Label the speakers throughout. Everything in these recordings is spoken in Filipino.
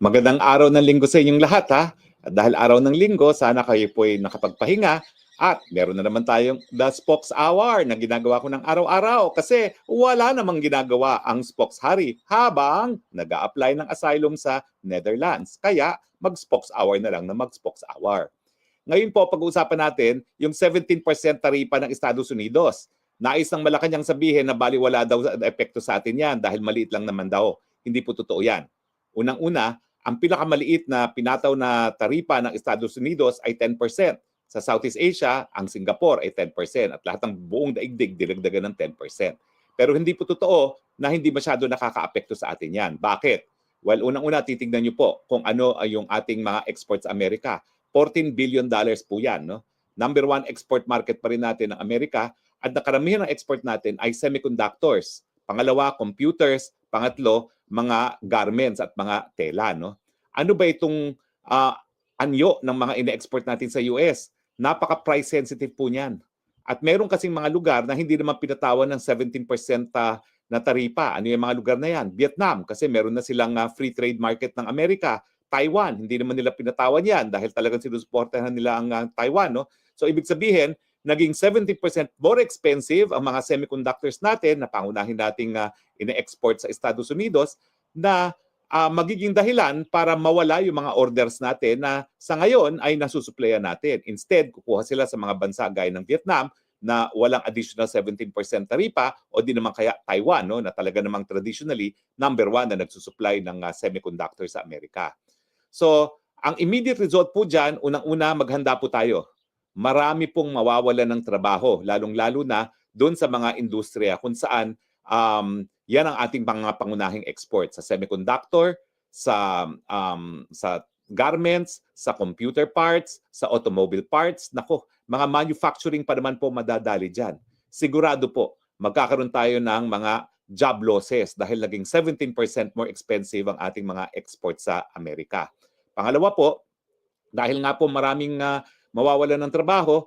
Speaker 1: Magandang araw ng linggo sa inyong lahat ha. At dahil araw ng linggo, sana kayo po ay nakapagpahinga at meron na naman tayong The Spokes Hour na ginagawa ko ng araw-araw kasi wala namang ginagawa ang Spokes Hari habang nag apply ng asylum sa Netherlands. Kaya mag-Spokes Hour na lang na mag-Spokes Hour. Ngayon po, pag-uusapan natin yung 17% taripa ng Estados Unidos. Nais ng Malacanang sabihin na baliwala daw epekto sa atin yan dahil maliit lang naman daw. Hindi po totoo yan. Unang-una, ang pinakamaliit na pinataw na taripa ng Estados Unidos ay 10%. Sa Southeast Asia, ang Singapore ay 10% at lahat ng buong daigdig dinagdagan ng 10%. Pero hindi po totoo na hindi masyado nakakaapekto sa atin yan. Bakit? Well, unang-una, titignan niyo po kung ano ay yung ating mga exports sa Amerika. $14 billion po yan. No? Number one export market pa rin natin ng Amerika at nakaramihan ng export natin ay semiconductors. Pangalawa, computers. Pangatlo, mga garments at mga tela. No? Ano ba itong anyo ng mga ine-export natin sa US? Napaka-price sensitive po niyan. At meron kasing mga lugar na hindi naman pinatawan ng 17% na taripa. Ano yung mga lugar na yan? Vietnam, kasi meron na silang free trade market ng Amerika. Taiwan, hindi naman nila pinatawan yan dahil talagang sinusuportahan nila ang Taiwan. No? So ibig sabihin, naging 70% more expensive ang mga semiconductors natin na pangunahin nating ine-export sa Estados Unidos na magiging dahilan para mawala yung mga orders natin na sa ngayon ay nasusuplayan natin. Instead, kukuha sila sa mga bansa gaya ng Vietnam na walang additional 17% taripa o di naman kaya Taiwan no, na talaga namang traditionally number one na nagsusupply ng semiconductor sa Amerika. So, ang immediate result po dyan, unang-una maghanda po tayo. Marami pong mawawalan ng trabaho, lalong-lalo na doon sa mga industriya kung saan yan ang ating mga pangunahing export sa semiconductor, sa garments, sa computer parts, sa automobile parts. Nako, mga manufacturing pa naman po madadali dyan. Sigurado po, magkakaroon tayo ng mga job losses dahil naging 17% more expensive ang ating mga export sa Amerika. Pangalawa po, dahil nga po maraming mawawalan ng trabaho,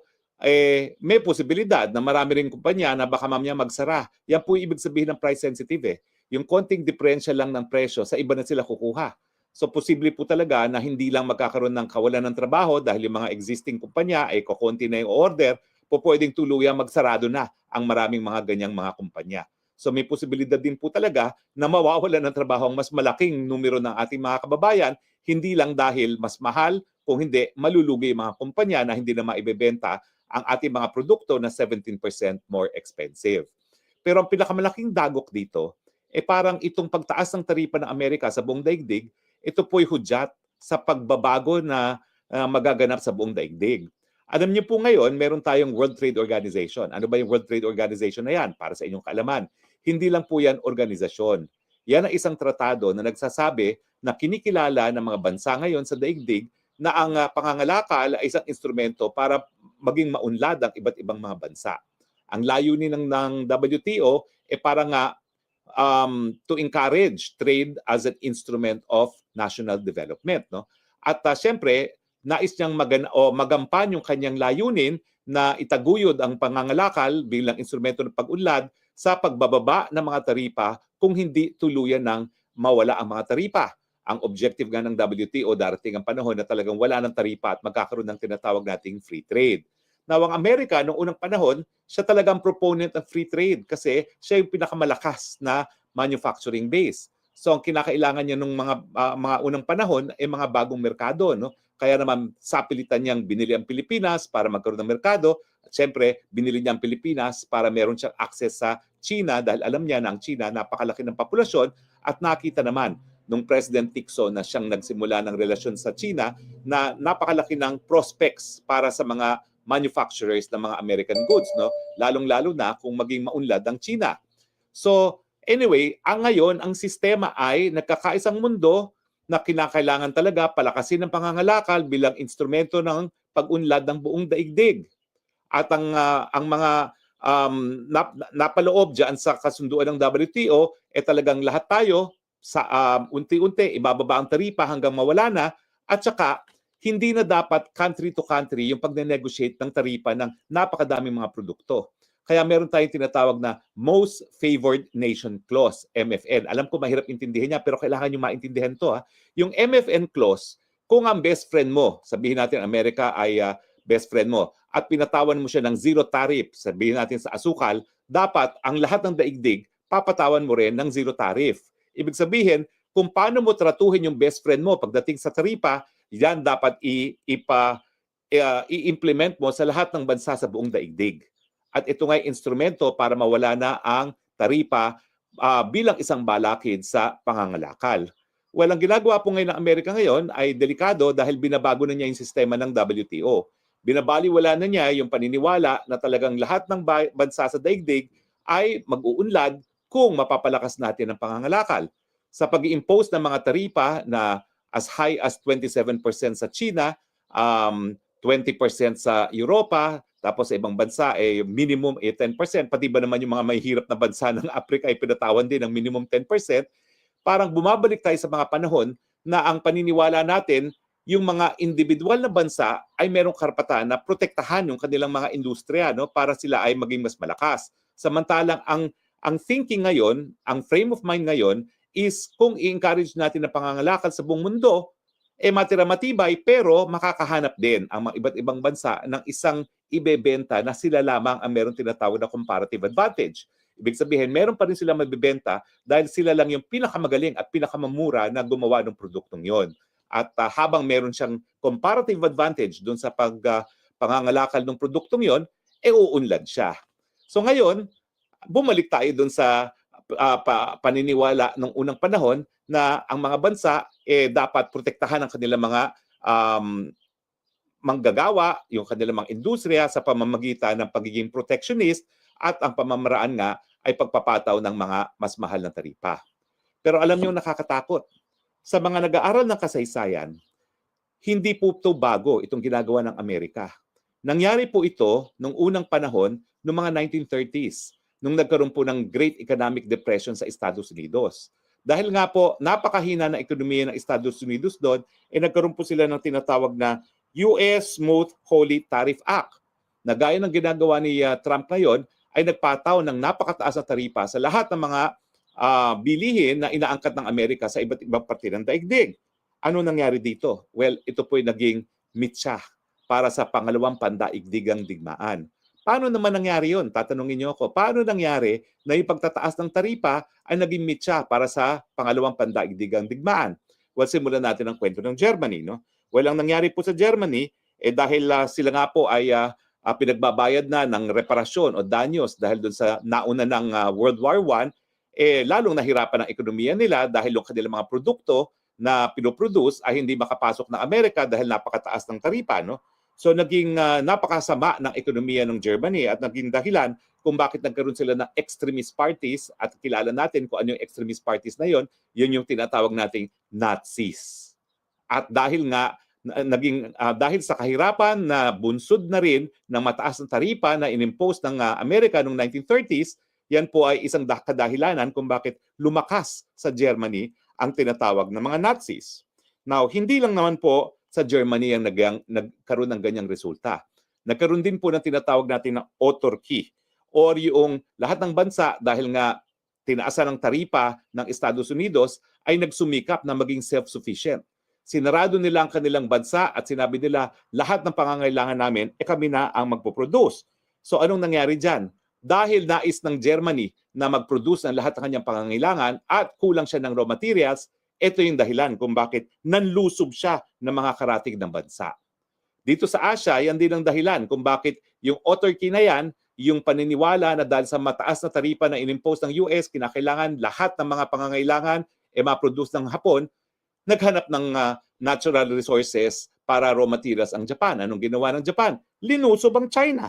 Speaker 1: may posibilidad na marami rin kumpanya na baka mamaya magsara. Yan po ibig sabihin ng price sensitive eh. Yung konting differential lang ng presyo, sa iba na sila kukuha. So posible po talaga na hindi lang magkakaroon ng kawalan ng trabaho dahil yung mga existing kumpanya ay kukunti na yung order, po pwedeng tuluyang magsarado na ang maraming mga ganyang mga kumpanya. So may posibilidad din po talaga na mawawalan ng trabaho ang mas malaking numero ng ating mga kababayan, hindi lang dahil mas mahal, kung hindi, malulugi yung mga kumpanya na hindi na maibebenta ang ating mga produkto na 17% more expensive. Pero ang pinakamalaking dagok dito, parang itong pagtaas ng taripa ng Amerika sa buong daigdig, ito po'y hudyat sa pagbabago na magaganap sa buong daigdig. Alam niyo po ngayon, meron tayong World Trade Organization. Ano ba yung World Trade Organization na yan? Para sa inyong kaalaman. Hindi lang po yan organisasyon. Yan ang isang tratado na nagsasabi na kinikilala ng mga bansa ngayon sa daigdig na ang pangangalakal ay isang instrumento para maging maunlad ang iba't ibang mga bansa. Ang layunin ng WTO parang to encourage trade as an instrument of national development. No? At siyempre, nais niyang magampan yung kanyang layunin na itaguyod ang pangangalakal bilang instrumento ng pag-unlad sa pagbababa ng mga taripa kung hindi tuluyan ng mawala ang mga taripa. Ang objective nga ng WTO, darating ang panahon na talagang wala ng taripa at magkakaroon ng tinatawag nating free trade. Now, ang Amerika, noong unang panahon, siya talagang proponent ng free trade kasi siya yung pinakamalakas na manufacturing base. So, ang kinakailangan niya nung mga unang panahon ay mga bagong merkado. No? Kaya naman, sapilitan niyang binili ang Pilipinas para magkaroon ng merkado. At syempre, binili niya ang Pilipinas para meron siyang access sa China dahil alam niya na ang China napakalaki ng populasyon at nakita naman nung President Nixon na siyang nagsimula ng relasyon sa China na napakalaki ng prospects para sa mga manufacturers ng mga American goods, no? Lalong-lalo na kung maging maunlad ang China. So, anyway, ngayon, ang sistema ay nagkakaisang mundo na kinakailangan talaga palakasin ng pangangalakal bilang instrumento ng pag-unlad ng buong daigdig. At ang mga napaloob dyan sa kasunduan ng WTO, talagang lahat tayo sa unti-unti ibababa ang taripa hanggang mawala na at saka hindi na dapat country to country yung pagne-negotiate ng taripa ng napakadaming mga produkto. Kaya meron tayong tinatawag na Most Favored Nation Clause, MFN. Alam ko mahirap intindihin niya pero kailangan nyo maintindihan to. Yung MFN clause, kung ang best friend mo, sabihin natin Amerika ay best friend mo, at pinatawan mo siya ng zero tariff, sabihin natin sa asukal, dapat ang lahat ng daigdig, papatawan mo rin ng zero tariff. Ibig sabihin, kung paano mo tratuhin yung best friend mo pagdating sa taripa, yan dapat i-implement mo sa lahat ng bansa sa buong daigdig. At ito nga'y instrumento para mawala na ang taripa bilang isang balakid sa pangangalakal. Well, ang ginagawa po ngayon ng Amerika ngayon ay delikado dahil binabago na niya yung sistema ng WTO. Binabaliwala na niya yung paniniwala na talagang lahat ng bansa sa daigdig ay mag-uunlad kung mapapalakas natin ang pangangalakal. Sa pag-i-impose ng mga taripa na as high as 27% sa China, 20% sa Europa, tapos sa ibang bansa minimum 10%, pati ba naman yung mga mahihirap na bansa ng Africa ay pinatawan din ng minimum 10%, parang bumabalik tayo sa mga panahon na ang paniniwala natin, yung mga individual na bansa ay merong karapatan na protektahan yung kanilang mga industriya, no, para sila ay maging mas malakas. Samantalang ang thinking ngayon, ang frame of mind ngayon is kung i-encourage natin na pangangalakal sa buong mundo, matira matibay pero makakahanap din ang mga iba't ibang bansa ng isang ibebenta na sila lamang ang meron tinatawag na comparative advantage. Ibig sabihin, meron pa rin sila mabibenta dahil sila lang yung pinakamagaling at pinakamamura na gumawa ng produktong yon. At habang meron siyang comparative advantage doon sa pangangalakal ng produktong yon, uunlad siya. So ngayon, bumalik tayo doon sa paniniwala ng unang panahon na ang mga bansa dapat protektahan ang kanilang mga manggagawa, yung kanilang mga industriya sa pamamagitan ng pagiging protectionist at ang pamamaraan nga ay pagpapataw ng mga mas mahal na taripa. Pero alam niyo nakakatakot. Sa mga nag-aaral ng kasaysayan, hindi po ito bago itong ginagawa ng Amerika. Nangyari po ito nung unang panahon ng mga 1930s, nung nagkaroon po ng Great Economic Depression sa Estados Unidos. Dahil nga po, napakahina na ekonomiya ng Estados Unidos doon, nagkaroon po sila ng tinatawag na US Smooth Holy Tariff Act. Na gaya ng ginagawa ni Trump ngayon, ay nagpataw ng napakataas na taripa sa lahat ng mga bilihin na inaangkat ng Amerika sa iba't ibang parte ng daigdig. Ano nangyari dito? Well, ito po'y naging mitsa para sa pangalawang pandaigdigang digmaan. Paano naman nangyari yun? Tatanungin niyo ako, paano nangyari na yung pagtataas ng taripa ay naging mitsa para sa pangalawang pandaigdigang digmaan? Well, simulan natin ang kwento ng Germany. No? Well, ang nangyari po sa Germany, dahil sila nga po ay pinagbabayad na ng reparasyon o danyos dahil doon sa nauna ng World War I, lalong nahirapan ang ekonomiya nila dahil yung kanilang mga produkto na pinoproduce ay hindi makapasok ng Amerika dahil napakataas ng taripa. No? So naging napakasama ng ekonomiya ng Germany at naging dahilan kung bakit nagkaroon sila ng extremist parties at kilala natin kung ano yung extremist parties na yon, yun yung tinatawag nating Nazis. At dahil nga dahil sa kahirapan na bunsod na rin ng mataas na taripa na inimpose ng Amerika noong 1930s, yan po ay isang kadahilanan kung bakit lumakas sa Germany ang tinatawag na mga Nazis. Now, hindi lang naman po sa Germany ang nagkaroon ng ganyang resulta. Nagkaroon din po ng tinatawag natin na autarky or yung lahat ng bansa dahil nga tinaasan ng taripa ng Estados Unidos ay nagsumikap na maging self-sufficient. Sinarado nila ang kanilang bansa at sinabi nila lahat ng pangangailangan namin kami na ang magpo-produce. So anong nangyari dyan? Dahil nais ng Germany na mag-produce ng lahat ng kanyang pangangailangan at kulang siya ng raw materials, ito yung dahilan kung bakit nanlusob siya ng mga karatig ng bansa. Dito sa Asia, yan din ang dahilan kung bakit yung autarky na yan, yung paniniwala na dahil sa mataas na taripa na inimpose ng US, kinakailangan lahat ng mga pangangailangan ma-produce ng Hapon, naghanap ng natural resources para raw materials ang Japan. Anong ginawa ng Japan? Linusob ang China.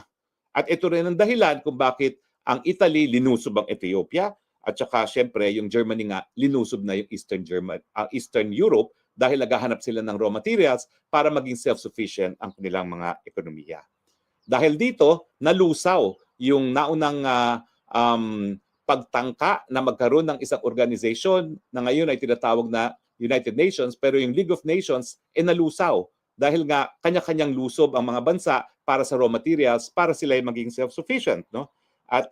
Speaker 1: At ito rin ang dahilan kung bakit ang Italy linusob ang Ethiopia. At saka syempre yung Germany nga linusob na yung Eastern Europe dahil naghahanap sila ng raw materials para maging self-sufficient ang kanilang mga ekonomiya. Dahil dito, nalusaw yung naunang pagtangka na magkaroon ng isang organization na ngayon ay tinatawag na United Nations, pero yung League of Nations nalusaw dahil nga kanya-kanyang lusob ang mga bansa para sa raw materials para sila ay maging self-sufficient. No? At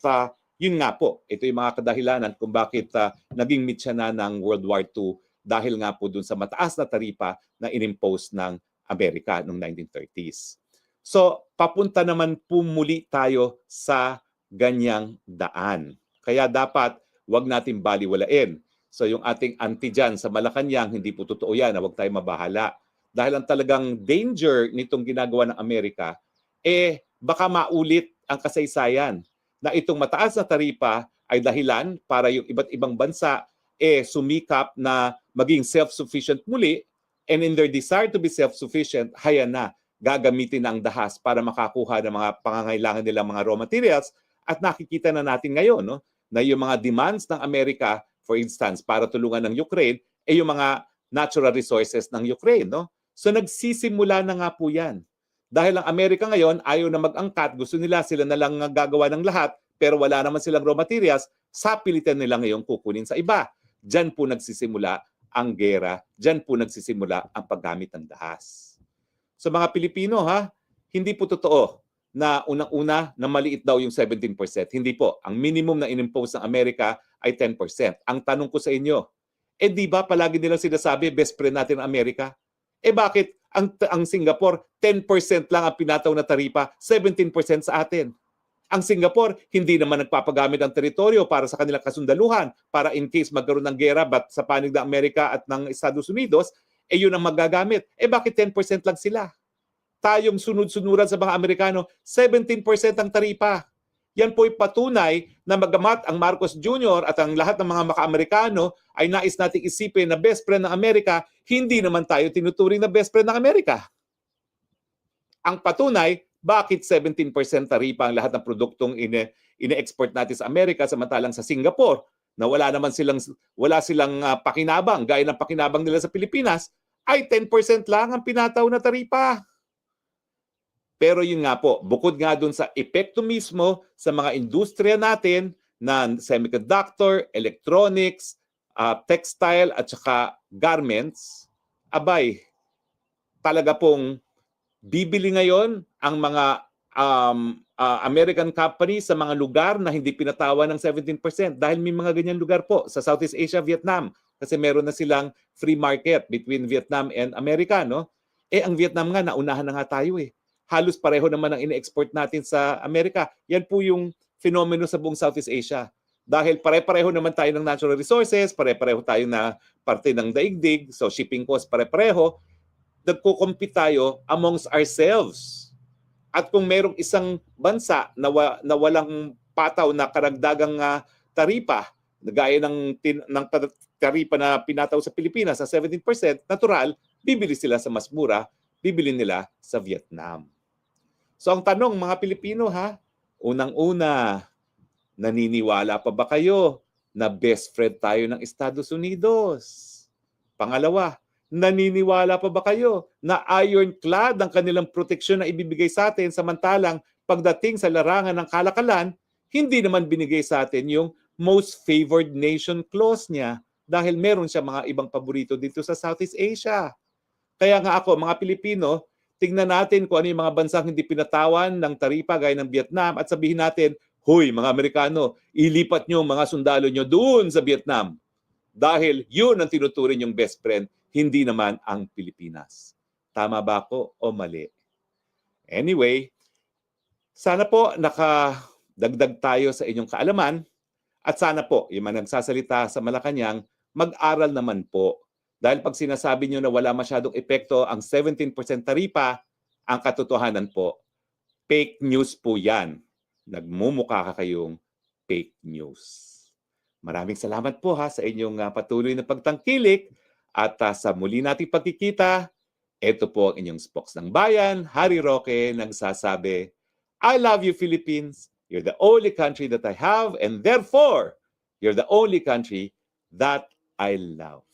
Speaker 1: yun nga po, ito yung mga kadahilanan kung bakit naging mitya na ng World War II dahil nga po dun sa mataas na taripa na inimpose ng Amerika noong 1930s. So, papunta naman po muli tayo sa ganyang daan. Kaya dapat wag natin baliwalain. So, yung ating anti dyan sa Malacanang, hindi po totoo yan, na wag tayo mabahala. Dahil ang talagang danger nitong ginagawa ng Amerika, baka maulit ang kasaysayan na itong mataas na taripa ay dahilan para yung iba't ibang bansa sumikap na maging self-sufficient muli, and in their desire to be self-sufficient, haya na, gagamitin ang dahas para makakuha ng mga pangangailangan nilang mga raw materials. At nakikita na natin ngayon, no, na yung mga demands ng Amerika, for instance, para tulungan ng Ukraine, yung mga natural resources ng Ukraine. No? So nagsisimula na nga po yan. Dahil ang Amerika ngayon ayaw na mag-angkat, gusto nila sila na lang gagawa ng lahat, pero wala naman silang raw materials, sapilitan nila ngayon kukunin sa iba. Diyan po nagsisimula ang gera, diyan po nagsisimula ang paggamit ng dahas. Sa mga Pilipino, hindi po totoo na unang-una na maliit daw yung 17%. Hindi po. Ang minimum na inimpose ng Amerika ay 10%. Ang tanong ko sa inyo, di ba palagi nilang sinasabi, best friend natin ang Amerika? Bakit ang Singapore, 10% lang ang pinataw na taripa, 17% sa atin? Ang Singapore, hindi naman nagpapagamit ng teritoryo para sa kanilang kasundaluhan, para in case magkaroon ng gera sa panig ng Amerika at ng Estados Unidos, yun ang magagamit. Bakit 10% lang sila? Tayong sunod-sunuran sa mga Amerikano, 17% ang taripa. Yan po'y patunay na magamat ang Marcos Jr. at ang lahat ng mga maka-Amerikano ay nais nating isipin na best friend ng Amerika, hindi naman tayo tinuturing na best friend ng Amerika. Ang patunay, bakit 17% taripa ang lahat ng produktong ine-export natin sa Amerika, samantalang sa Singapore, na wala silang pakinabang, gaya ng pakinabang nila sa Pilipinas, ay 10% lang ang pinataw na taripa. Pero yun nga po, bukod nga dun sa epekto mismo sa mga industriya natin na semiconductor, electronics, textile at saka garments, talaga pong bibili ngayon ang mga American companies sa mga lugar na hindi pinatawan ng 17% dahil may mga ganyan lugar po sa Southeast Asia, Vietnam, kasi meron na silang free market between Vietnam and America, no? Ang Vietnam nga, naunahan na nga tayo Halos pareho naman ang ine-export natin sa Amerika. Yan po yung fenomeno sa buong Southeast Asia. Dahil pare-pareho naman tayo ng natural resources, pare-pareho tayo na parte ng daigdig, so shipping cost pare-pareho, nagko-compete tayo amongst ourselves. At kung merong isang bansa na walang pataw na karagdagang taripa, gaya ng taripa na pinataw sa Pilipinas sa 17%, natural, bibili sila sa mas mura, bibili nila sa Vietnam. So ang tanong, mga Pilipino unang-una, naniniwala pa ba kayo na best friend tayo ng Estados Unidos? Pangalawa, naniniwala pa ba kayo na ironclad ang kanilang proteksyon na ibibigay sa atin, samantalang pagdating sa larangan ng kalakalan, hindi naman binigay sa atin yung most favored nation clause niya dahil meron siya mga ibang paborito dito sa Southeast Asia. Kaya nga ako, mga Pilipino, tingnan natin kung ano yung mga bansang hindi pinatawan ng taripa gaya ng Vietnam at sabihin natin, huy, mga Amerikano, ilipat nyo mga sundalo nyo doon sa Vietnam. Dahil yun ang tinuturing yung best friend, hindi naman ang Pilipinas. Tama ba ako o mali? Anyway, sana po nakadagdag tayo sa inyong kaalaman at sana po yung mga nagsasalita sa Malacanang, mag-aral naman po. Dahil pag sinasabi nyo na wala masyadong epekto ang 17% taripa, ang katotohanan po, fake news po yan. Nagmumukha ka kayong fake news. Maraming salamat po sa inyong patuloy na pagtangkilik at sa muli nating pagkikita, ito po ang inyong Spokes ng Bayan, Harry Roque, nagsasabi, I love you Philippines, you're the only country that I have and therefore, you're the only country that I love.